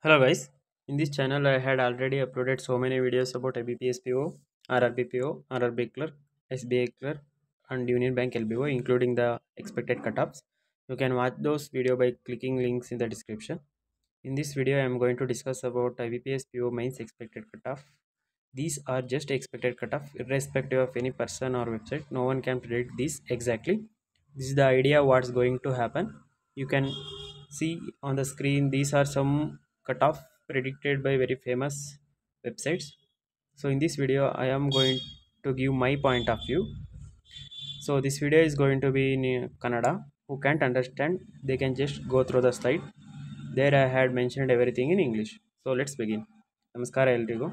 Hello guys, in this channel I had already uploaded so many videos about IBPS PO, RRB PO, RRB clerk, SBI clerk and Union Bank LBO including the expected cutoffs. You can watch those video by clicking links in the description. In this video I am going to discuss about IBPS PO mains expected cutoff. These are just expected cutoff irrespective of any person or website. No one can predict this exactly. This is the idea what's going to happen. You can see on the screen these are some cutoff predicted by very famous websites. So in this video I am going to give my point of view. So this video is going to be in Kannada. Who can't understand, they can just go through the slide. There I had mentioned everything in English. So let's begin. ನಮಸ್ಕಾರ ಎಲ್ರಿಗೂ.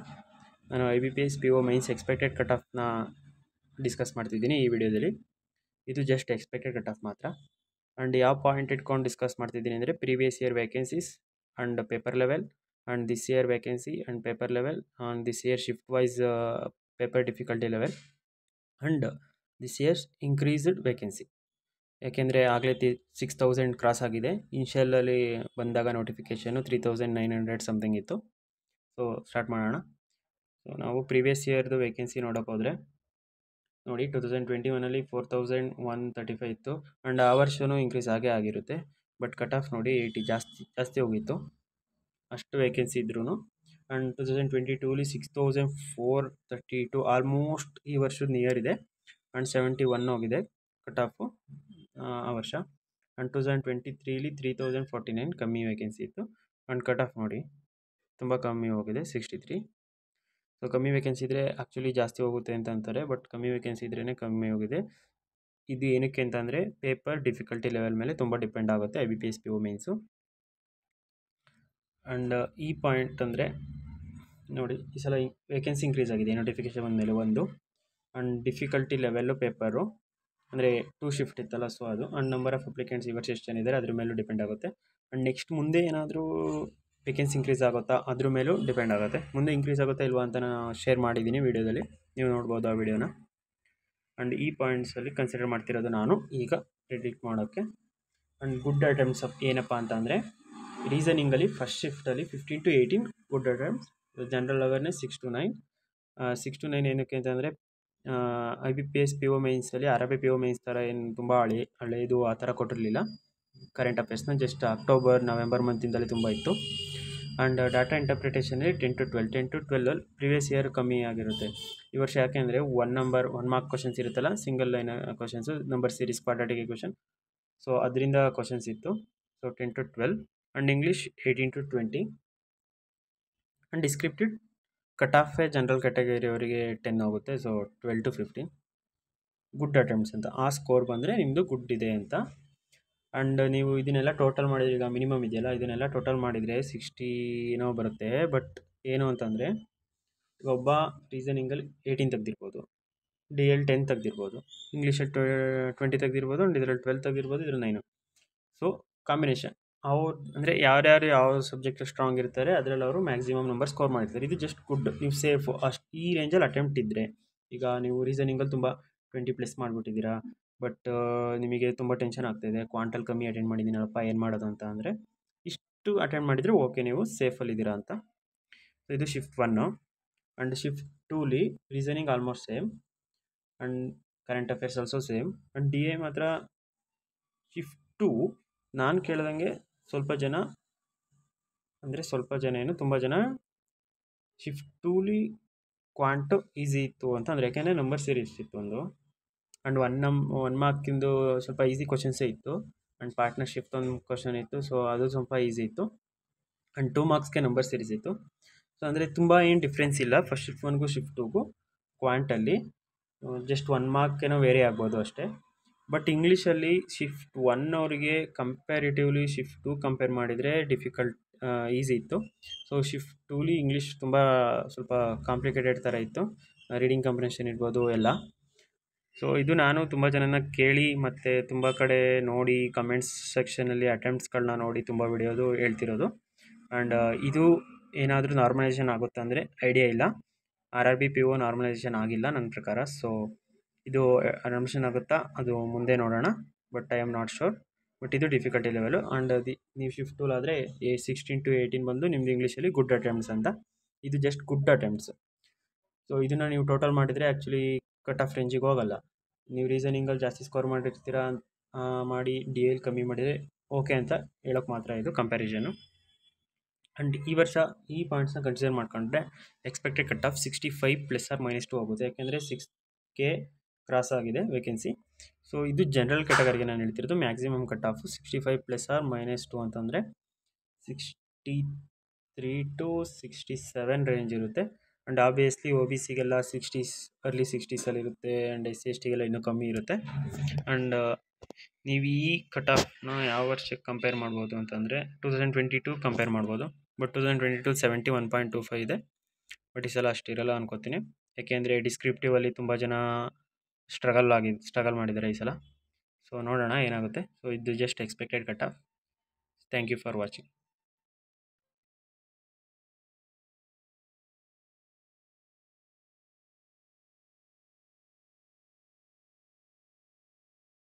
ನಾನು IBPS PO mains expected cut ಆಫ್ನ discuss ಮಾಡ್ತಿದ್ದೀನಿ ಈ ವಿಡಿಯೋದಲ್ಲಿ. ಇದು just expected cut off ಮಾತ್ರ. And ಯಾವ ಪಾಯಿಂಟ್ ಇಟ್ಕೊಂಡು ಡಿಸ್ಕಸ್ ಮಾಡ್ತಿದ್ದೀನಿ ಅಂದರೆ previous year vacancies and paper level and this year vacancy and paper level and this year shift wise paper difficulty level and this year's increased vacancy. ಯಾಕೆಂದರೆ ಆಗಲೇ 6000 cross ಆಗಿದೆ. ಇನ್ಷಿಯಲಲ್ಲಿ ಬಂದಾಗ ನೋಟಿಫಿಕೇಷನು 3900 ಸಮಥಿಂಗ್ ಇತ್ತು. So start ಮಾಡೋಣ. So ನಾವು previous ಇಯರ್ದು vacancy ನೋಡೋಕೆ ಹೋದರೆ ನೋಡಿ 2021ಅಲ್ಲಿ 4135 ಇತ್ತು. ಆ್ಯಂಡ್ ಆ ವರ್ಷವೂ ಇನ್ಕ್ರೀಸ್ ಆಗೇ ಆಗಿರುತ್ತೆ. ಬಟ್ ಕಟ್ ಆಫ್ ನೋಡಿ 80 ಜಾಸ್ತಿ ಹೋಗಿತ್ತು ಅಷ್ಟು ವೇಕೆನ್ಸಿ ಇದ್ರೂ. ಆ್ಯಂಡ್ 2022ಅಲ್ಲಿ 6432 ಆಲ್ಮೋಸ್ಟ್ ಈ ವರ್ಷದ ನಿಯರ್ ಇದೆ. ಆ್ಯಂಡ್ 71 ಹೋಗಿದೆ ಕಟ್ ಆಫು ಆ ವರ್ಷ. ಆ್ಯಂಡ್ 2023ಅಲ್ಲಿ 3049 ಕಮ್ಮಿ ವೇಕೆನ್ಸಿ ಇತ್ತು. ಆ್ಯಂಡ್ ಕಟ್ ಆಫ್ ನೋಡಿ ತುಂಬ ಕಮ್ಮಿ ಹೋಗಿದೆ 63. ಸೊ ಕಮ್ಮಿ ವೇಕೆನ್ಸಿ ಇದ್ದರೆ ಆ್ಯಕ್ಚುಲಿ ಜಾಸ್ತಿ ಹೋಗುತ್ತೆ ಅಂತ ಅಂತಾರೆ, ಬಟ್ ಕಮ್ಮಿ ವೇಕೆನ್ಸಿ ಇದ್ರೇ ಕಮ್ಮಿ ಹೋಗಿದೆ. ಇದು ಏನಕ್ಕೆ ಅಂತಂದರೆ ಪೇಪರ್ ಡಿಫಿಕಲ್ಟಿ ಲೆವೆಲ್ ಮೇಲೆ ತುಂಬ ಡಿಪೆಂಡ್ ಆಗುತ್ತೆ IBPS PO ಮೇನ್ಸು. ಆ್ಯಂಡ್ ಈ ಪಾಯಿಂಟ್ ಅಂದರೆ ನೋಡಿ ಈ ಸಲ ವೇಕೆನ್ಸಿ ಇನ್ಕ್ರೀಸ್ ಆಗಿದೆ ನೋಟಿಫಿಕೇಷನ್ ಬಂದಮೇಲೆ ಒಂದು. ಆ್ಯಂಡ್ ಡಿಫಿಕಲ್ಟಿ ಲೆವೆಲ್ಲು ಪೇಪರು ಅಂದರೆ 2 ಶಿಫ್ಟ್ ಇತ್ತಲ್ಲ, ಸೊ ಅದು. ಆ್ಯಂಡ್ ನಂಬರ್ ಆಫ್ ಅಪ್ಲಿಕೆಂಟ್ಸ್ ಈ ವರ್ಷ ಎಷ್ಟು ಜನ ಇದ್ದಾರೆ ಅದ್ರ ಮೇಲೂ ಡಿಪೆಂಡ್ ಆಗುತ್ತೆ. ಆ್ಯಂಡ್ ನೆಕ್ಸ್ಟ್ ಮುಂದೆ ಏನಾದರೂ ವೇಕೆನ್ಸಿ ಇನ್ಕ್ರೀಸ್ ಆಗುತ್ತಾ ಅದ್ರ ಮೇಲೂ ಡಿಪೆಂಡ್ ಆಗುತ್ತೆ. ಮುಂದೆ ಇನ್ಕ್ರೀಸ್ ಆಗುತ್ತಾ ಇಲ್ವಾ ಅಂತ ನಾನು ಶೇರ್ ಮಾಡಿದ್ದೀನಿ ವೀಡಿಯೋದಲ್ಲಿ, ನೀವು ನೋಡ್ಬೋದು ಆ ವಿಡಿಯೋನ. ಆ್ಯಂಡ್ ಈ ಪಾಯಿಂಟ್ಸಲ್ಲಿ ಕನ್ಸಿಡರ್ ಮಾಡ್ತಿರೋದು ನಾನು ಈಗ ಪ್ರಿಡಿಕ್ಟ್ ಮಾಡೋಕ್ಕೆ. ಆ್ಯಂಡ್ ಗುಡ್ ಅಟೆಂಪ್ಟ್ಸ್ ಏನಪ್ಪ ಅಂತ ಅಂದರೆ ರೀಸನಿಂಗಲ್ಲಿ ಫಸ್ಟ್ ಶಿಫ್ಟಲ್ಲಿ 15 to 18 good attempts. General awareness 6 to 9. 6 to 9 ಏನಕ್ಕೆ ಅಂತಂದರೆ IBPS PO ಮೈನ್ಸಲ್ಲಿ RRB PO ಮೈನ್ಸ್ ಥರ ಏನು ತುಂಬ ಹಳೆಯದು ಆ ಥರ ಕೊಟ್ಟಿರಲಿಲ್ಲ. ಕರೆಂಟ್ ಅಫೇರ್ಸ್ನ ಜಸ್ಟ್ ಅಕ್ಟೋಬರ್ ನವೆಂಬರ್ ಮಂತಿಂದಲೇ ತುಂಬ ಇತ್ತು. ಆ್ಯಂಡ್ ಡಾಟಾ ಇಂಟರ್ಪ್ರಿಟೇಷನಲ್ಲಿ 10 to 12. 10 to 12 ಅಲ್ಲಿ ಪ್ರೀವಿಯಸ್ ಇಯರ್ ಕಮ್ಮಿ ಆಗಿರುತ್ತೆ ಈ ವರ್ಷ. ಯಾಕೆ ಅಂದರೆ 1 ಮಾರ್ಕ್ ಕ್ವಶನ್ಸ್ ಇರುತ್ತಲ್ಲ, single line questions, number series quadratic question. So ಅದರಿಂದ ಕ್ವಶನ್ಸ್ ಇತ್ತು. So 10 to 12. And English 18 to 20. And descriptive cut off general category ಅವರಿಗೆ 10 ಹೋಗುತ್ತೆ. ಸೊ 12 to 15 ಗುಡ್ ಅಟೆಂಪ್ಟ್ಸ್ ಅಂತ ಆ ಸ್ಕೋರ್ ಬಂದರೆ ನಿಮ್ಮದು ಗುಡ್ ಇದೆ ಅಂತ. ಆ್ಯಂಡ್ ನೀವು ಇದನ್ನೆಲ್ಲ ಟೋಟಲ್ ಮಾಡಿದರೆ, ಈಗ ಮಿನಿಮಮ್ ಇದೆಯಲ್ಲ ಇದನ್ನೆಲ್ಲ ಟೋಟಲ್ ಮಾಡಿದರೆ 60 ಏನೋ ಬರುತ್ತೆ. ಬಟ್ ಏನು ಅಂತಂದರೆ ಈಗ ಒಬ್ಬ ರೀಸನಿಂಗಲ್ಲಿ 18 ತೆಗೆದಿರ್ಬೋದು, DL 10 ತೆಗೆದಿರ್ಬೋದು, ಇಂಗ್ಲೀಷಲ್ಲಿ 20 ತೆಗೆದಿರ್ಬೋದು, ಆ್ಯಂಡ್ ಇದರಲ್ಲಿ 12 ತೆಗೆದಿರ್ಬೋದು, ಇದರಲ್ಲಿ 9. ಸೊ ಕಾಂಬಿನೇಷನ್ ಅವ್ರು ಅಂದರೆ ಯಾರ್ಯಾರು ಯಾವ ಸಬ್ಜೆಕ್ಟ್ ಸ್ಟ್ರಾಂಗ್ ಇರ್ತಾರೆ ಅದರಲ್ಲಿ ಅವರು ಮ್ಯಾಕ್ಸಿಮಮ್ ನಂಬರ್ ಸ್ಕೋರ್ ಮಾಡಿರ್ತಾರೆ. ಇದು ಜಸ್ಟ್ ಗುಡ್. ನೀವು ಸೇಫು ಅಷ್ಟು ಈ ರೇಂಜಲ್ಲಿ ಅಟೆಂಪ್ಟ್ ಇದ್ದರೆ, ಈಗ ನೀವು ರೀಸನಿಂಗಲ್ಲಿ ತುಂಬ 20+ ಮಾಡಿಬಿಟ್ಟಿದ್ದೀರಾ, ಬಟ್ ನಿಮಗೆ ತುಂಬ ಟೆನ್ಷನ್ ಆಗ್ತಾಯಿದೆ, ಕ್ವಾಂಟಲ್ ಕಮ್ಮಿ ಅಟೆಂಡ್ ಮಾಡಿದ್ದೀನಲ್ಲಪ್ಪ ಏನು ಮಾಡೋದು ಅಂತ ಅಂದರೆ ಇಷ್ಟು ಅಟೆಂಡ್ ಮಾಡಿದರೆ ಓಕೆ, ನೀವು ಸೇಫಲ್ಲಿದ್ದೀರಾ ಅಂತ. ಸೊ ಇದು ಶಿಫ್ಟ್ 1. ಆ್ಯಂಡ್ ಶಿಫ್ಟ್ 2ಲಿ reasoning almost same and current affairs also same. And DA ಮಾತ್ರ ಶಿಫ್ಟ್ 2 ನಾನು ಕೇಳ್ದಂಗೆ ಸ್ವಲ್ಪ ಜನ ಏನು ತುಂಬ ಜನ ಶಿಫ್ಟ್ 2ಲಿ ಕ್ವಾಂಟು ಈಸಿ ಇತ್ತು ಅಂತ ಅಂದರೆ, ಯಾಕೆಂದರೆ ನಂಬರ್ ಸೀರೀಸ್ ಇತ್ತು ಒಂದು. ಆ್ಯಂಡ್ 1 ಮಾರ್ಕಿಂದು ಸ್ವಲ್ಪ ಈಸಿ ಕ್ವಶನ್ಸೇ ಇತ್ತು. ಆ್ಯಂಡ್ ಪಾರ್ಟ್ನರ್ಶಿಪ್ ಒಂದು ಕ್ವಶನ್ ಇತ್ತು, ಸೊ ಅದು ಸ್ವಲ್ಪ ಈಸಿ ಇತ್ತು. ಆ್ಯಂಡ್ 2 ಮಾರ್ಕ್ಸ್ಗೆ ನಂಬರ್ ಸೀರೀಸ್ ಇತ್ತು. ಸೊ ಅಂದರೆ ತುಂಬ ಏನು ಡಿಫ್ರೆನ್ಸ್ ಇಲ್ಲ ಫಸ್ಟ್ ಶಿಫ್ಟ್ 1ಗೂ ಶಿಫ್ಟ್ 2ಗೂ ಕ್ವಾಂಟಲ್ಲಿ. ಜಸ್ಟ್ 1 ಮಾರ್ಕ್ ಏನೋ ವೇರಿ ಆಗ್ಬೋದು ಅಷ್ಟೇ. ಬಟ್ ಇಂಗ್ಲೀಷಲ್ಲಿ ಶಿಫ್ಟ್ 1 ಅವರಿಗೆ ಕಂಪ್ಯಾರಿಟಿವ್ಲಿ ಶಿಫ್ಟ್ 2 ಕಂಪೇರ್ ಮಾಡಿದರೆ ಈಸಿ ಇತ್ತು. ಸೊ ಶಿಫ್ಟ್ 2ಲಿ ಇಂಗ್ಲೀಷ್ ತುಂಬ ಸ್ವಲ್ಪ ಕಾಂಪ್ಲಿಕೇಟೆಡ್ ಥರ ಇತ್ತು, ರೀಡಿಂಗ್ ಕಾಂಪ್ರಿಹೆನ್ಷನ್ ಇರ್ಬೋದು ಎಲ್ಲ. ಸೊ ಇದು ನಾನು ತುಂಬ ಜನನ ಕೇಳಿ ಮತ್ತು ತುಂಬ ಕಡೆ ನೋಡಿ ಕಮೆಂಟ್ಸ್ ಸೆಕ್ಷನಲ್ಲಿ ಅಟೆಂಪ್ಟ್ಸ್ಗಳನ್ನ ನೋಡಿ ತುಂಬ ವಿಡಿಯೋದು ಹೇಳ್ತಿರೋದು. ಆ್ಯಂಡ್ ಇದು ಏನಾದರೂ ನಾರ್ಮಲೈಸೇಷನ್ ಆಗುತ್ತಾ ಅಂದರೆ ಐಡಿಯಾ ಇಲ್ಲ. RRB PO ನಾರ್ಮಲೈಸೇಷನ್ ಆಗಿಲ್ಲ ನನ್ನ ಪ್ರಕಾರ. ಸೊ ಇದು ನಾರ್ಮಲೈಸೇಷನ್ ಆಗುತ್ತಾ ಅದು ಮುಂದೆ ನೋಡೋಣ, but I am not sure. But ಇದು ಡಿಫಿಕಲ್ಟಿ ಲೆವೆಲು. ಆ್ಯಂಡ್ ನೀವು ಶಿಫ್ಟ್ ಟೂಲ್ ಆದರೆ 16 to 18 ಬಂದು ನಿಮ್ಮದು ಇಂಗ್ಲೀಷಲ್ಲಿ ಗುಡ್ ಅಟೆಂಪ್ಟ್ಸ್ ಅಂತ. ಇದು ಜಸ್ಟ್ ಗುಡ್ ಅಟೆಂಪ್ಟ್ಸ್. ಸೊ ಇದನ್ನು ನೀವು ಟೋಟಲ್ ಮಾಡಿದರೆ ಆ್ಯಕ್ಚುಲಿ ಕಟ್ ಆಫ್ ರೇಂಜಿಗೆ ಹೋಗಲ್ಲ. ನೀವು ರೀಸನಿಂಗಲ್ಲಿ ಜಾಸ್ತಿ ಸ್ಕೋರ್ ಮಾಡಿರ್ತೀರಾ ಮಾಡಿ ಡಿ ಎಲ್ ಕಮ್ಮಿ ಮಾಡಿದರೆ ಓಕೆ ಅಂತ ಹೇಳೋಕ್ಕೆ ಮಾತ್ರ ಇದು ಕಂಪ್ಯಾರಿಸನು. ಆ್ಯಂಡ್ ಈ ವರ್ಷ ಈ ಪಾಯಿಂಟ್ಸ್ನ ಕನ್ಸಿಡರ್ ಮಾಡ್ಕೊಂಡ್ರೆ ಎಕ್ಸ್ಪೆಕ್ಟೆಡ್ ಕಟ್ ಆಫ್ 65 ± 2 ಹೋಗುತ್ತೆ. ಯಾಕೆಂದರೆ 6K ಕ್ರಾಸ್ ಆಗಿದೆ ವೇಕೆನ್ಸಿ. ಸೊ ಇದು ಜನರಲ್ ಕ್ಯಾಟಗರಿಗೆ ನಾನು ಹೇಳ್ತಿರೋದು. ಮ್ಯಾಕ್ಸಿಮಮ್ ಕಟ್ ಆಫ್ 65 ± 2 ಅಂತಂದರೆ 63 to 67 ರೇಂಜ್ ಇರುತ್ತೆ. ಆ್ಯಂಡ್ ಆಬ್ವಿಯಸ್ಲಿ ಒ ಬಿ ಸಿಗೆಲ್ಲ 60s ಅರ್ಲಿ 60ಸಲ್ಲಿ ಇರುತ್ತೆ. ಆ್ಯಂಡ್ SC STಗೆಲ್ಲ ಇನ್ನೂ ಕಮ್ಮಿ ಇರುತ್ತೆ. ಆ್ಯಂಡ್ ನೀವು ಈ ಕಟ್ ಆಫ್ನ ಯಾವ ವರ್ಷಕ್ಕೆ ಕಂಪೇರ್ ಮಾಡ್ಬೋದು ಅಂತಂದರೆ 2022 ಕಂಪೇರ್ ಮಾಡ್ಬೋದು. ಬಟ್ 2022 71.25 ಇದೆ. ಬಟ್ ಈ ಸಲ ಅಷ್ಟಿರಲ್ಲ ಅನ್ಕೋತೀನಿ. ಯಾಕೆಂದರೆ ಡಿಸ್ಕ್ರಿಪ್ಟಿವಲ್ಲಿ ತುಂಬ ಜನ ಸ್ಟ್ರಗಲ್ ಮಾಡಿದ್ದಾರೆ ಈ ಸಲ. ಸೊ ನೋಡೋಣ ಏನಾಗುತ್ತೆ. ಸೊ ಇದು just expected cut off. Thank you for watching.